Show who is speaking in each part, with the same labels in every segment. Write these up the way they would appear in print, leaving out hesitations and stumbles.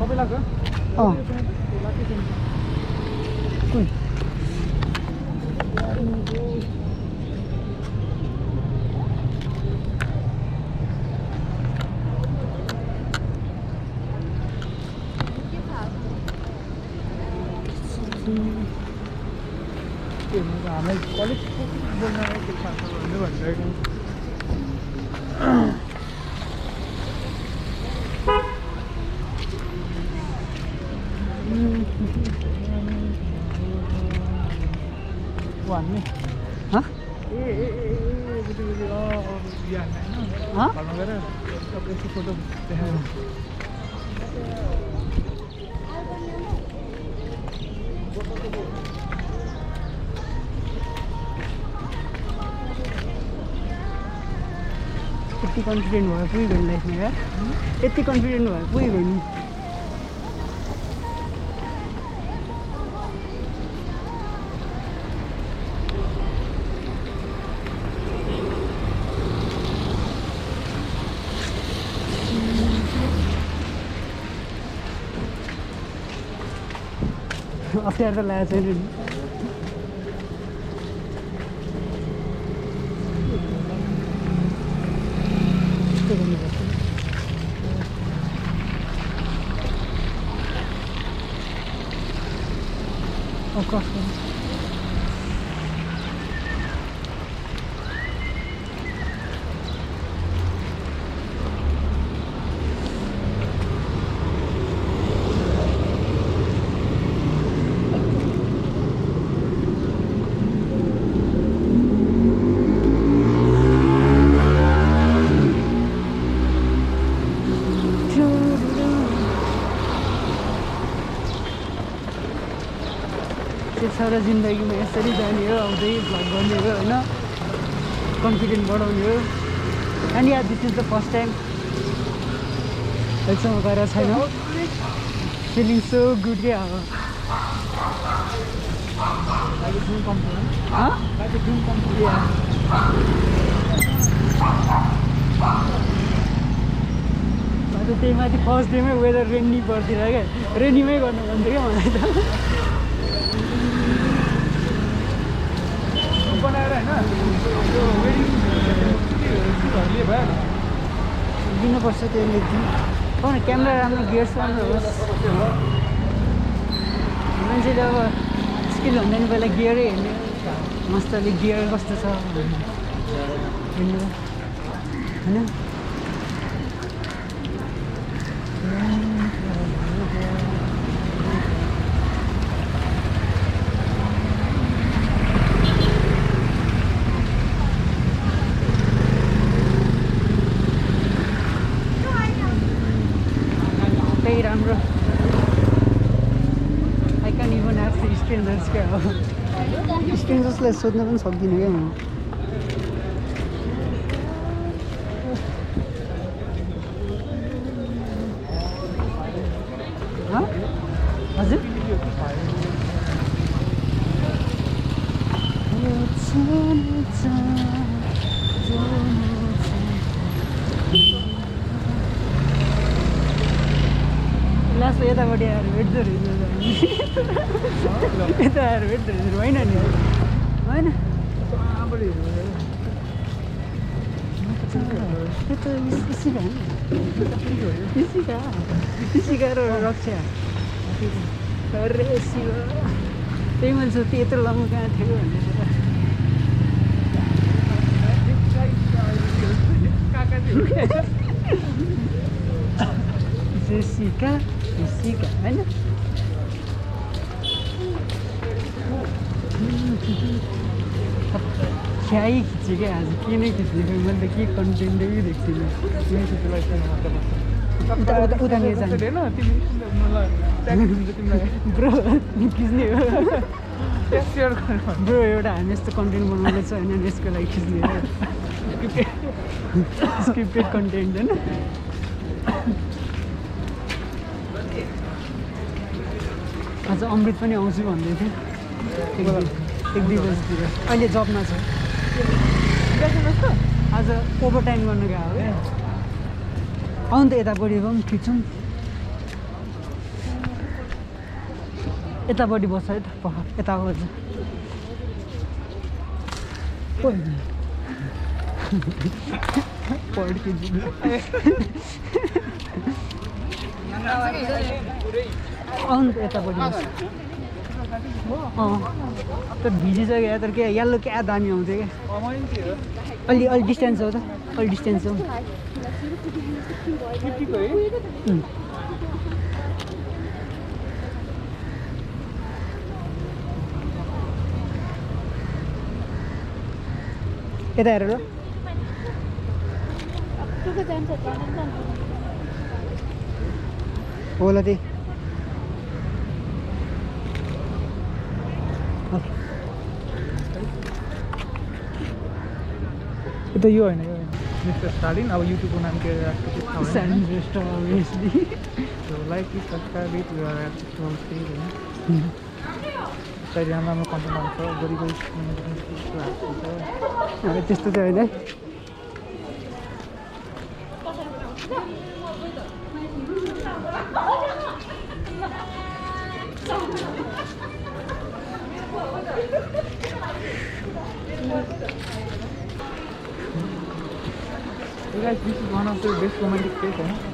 Speaker 1: सबै लाग्छ
Speaker 2: कुन
Speaker 1: हामीलाई कलेज बोल्न के थाहा छ भन्ने भनिरहेको भन्ने
Speaker 2: हाँ हाँ
Speaker 1: घरमा गएर सबै फोटो देखाएर
Speaker 2: यति कन्फिडेन्ट भयो पुगि गयो लाइफमा यार यति कन्फिडेन्ट भयो पुगि गयो नि अप्ठ्यारो त लागेको छैन नि Of course. सारा जिन्दगीमा यसरी जाने हो आउँदै भ्लग गर्ने हो होइन कन्फिडेन्ट बढाउने हो and yeah this is the first time एकसँग गरेर छैन फिलिङ सो गुड क्या अब त्यही माथि फर्स्ट डेमै वेदर रेनी पर्तिर क्या रेनीमै गर्नु भन्थ्यो क्या मलाई त
Speaker 1: बनाएर होइन त्यो वेडिङ
Speaker 2: दिनुपर्छ त्यो लेखिदिनु पाउन क्यामेरा राम्रो गियर्स राम्रो होस् मान्छेले अब स्किल भन्दा नि पहिला गियरै हेर्ने मस्तले गियर कस्तो छ हेर्नु होइन राम्रो I can even app strangers क्या हो स्ट्रेन्जर्सलाई सोध्न पनि सक्दिनँ क्या म हजुर लास्ट यतापट्टि आएर भेट्दो रहेछ यता आएर भेट्दो रहेछ होइन नि होइन इसिका र रक्षा अरे शिव त्यही मैले सोध्थेँ यत्रो लामो कहाँ थियो भनेर जेसिका जेसिका होइन खियाइ खिचेँ क्या आज के नै खिच्ने मैले त के कन्टेन्टै देख्छु उतानिर जान्छ ब्रो खिच्ने हो ब्रो एउटा हामी यस्तो कन्टेन्ट बनाउँदैछ होइन यसको लागि खिच्ने हो स्क्रिप्टेड कन्टेन्ट होइन आज अमृत पनि आउँछु भन्दै थियो एक दुई बजीतिर अहिले जबमा छ आज ओभर टाइम गर्नु गएको हो क्या आउनु त यता बढी पनि खिच्छौँ यतापट्टि बस्छ है त पहाड यता बस्छ आउनु त यतापट्टि बस्छ तर भिजिसक्यो तर के यल्लो क्या दामी आउँथ्यो क्या अलि डिस्टेन्स हो त अलि डिस्टेन्स हो यता हेर ल होला त्यही
Speaker 1: त्यो यो होइन यो मिस्टर स्टालिन अब युट्युबको नाम के राख्छ लाइक सब्सक्राइब इट सायद राम्रो राम्रो कन्टेन्ट आउँछ गरी
Speaker 2: त्यस्तो चाहिँ होइन
Speaker 1: Guys, this is one of the best romantic place होइन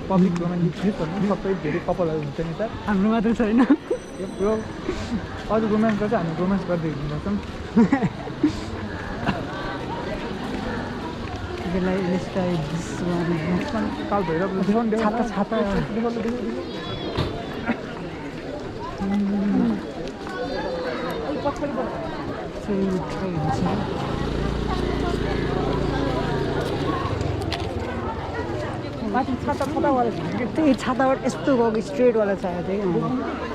Speaker 1: पब्लिक रोमान्टिक प्लेसहरू सबै धेरै कपलहरू हुन्छ नि सर
Speaker 2: हाम्रो मात्र छैन
Speaker 1: यो अझ रोमान्स गर्छ हामी रोमान्स गर्दै हिँड्छौँ काल भैरव देखाउनु
Speaker 2: छाता छाता
Speaker 1: माथि छाता छातावाला
Speaker 2: त्यही छाताबाट यस्तो गएको स्ट्रेटवाला चाहिएको थियो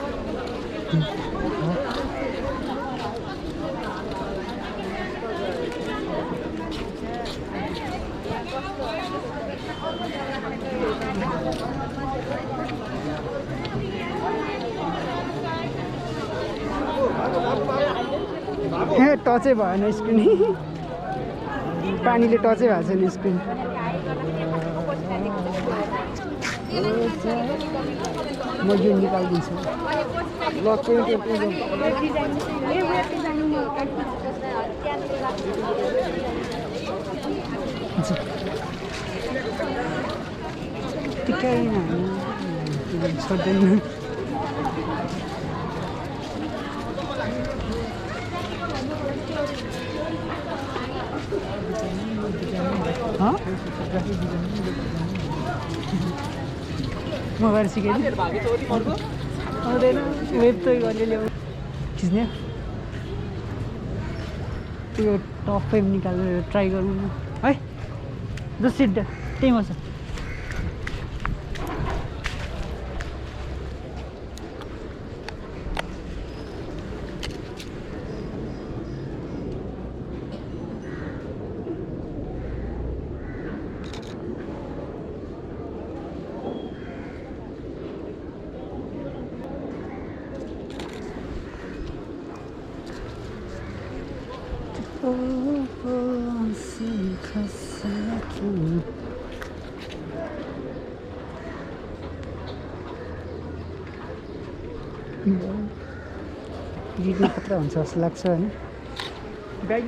Speaker 2: कि टचै भएन स्क्रिन पानीले टचै भएको छैन स्क्रिन म यो निकालिदिन्छु छोड्दैन मोबाइल सिकाइदिनु आउँदैन वेब त अलिअलि खिच्ने त्यो टप फ्रेम निकालेर ट्राई गरौँ न है द सिट त्यही बस्छ गिर्ने खतरा हुन्छ जस्तो लाग्छ होइन
Speaker 1: गाई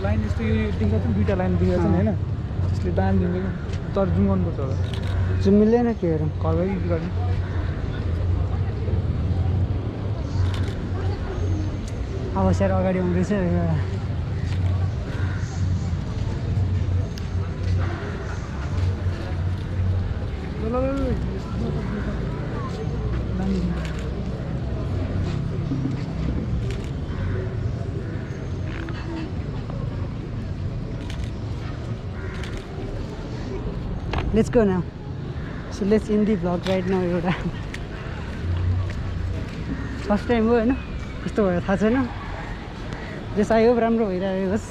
Speaker 1: लाइन यस्तो यो देखाएको छ दुईवटा लाइन देखाएको छ नि होइन त्यसले दाम दिन्छ कि तर जुम गर्नुपर्छ होला
Speaker 2: जुम मिल्दैन के हेरौँ
Speaker 1: घरमै युज गर्ने
Speaker 2: अब स्याहार अगाडि आउँदैछ Let's go now. So let's end the vlog right now. एउटा फर्स्ट टाइम हो होइन, कस्तो भयो थाहा छैन। जस आयो राम्रो भइरहेको होस्।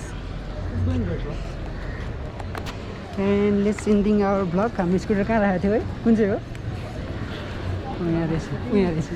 Speaker 2: And let's ending our vlog. हाम्रो स्कुटर कहाँ राखेको थियो है, कुन चाहिँ हो? यहाँ रहेछ, यहाँ रहेछ।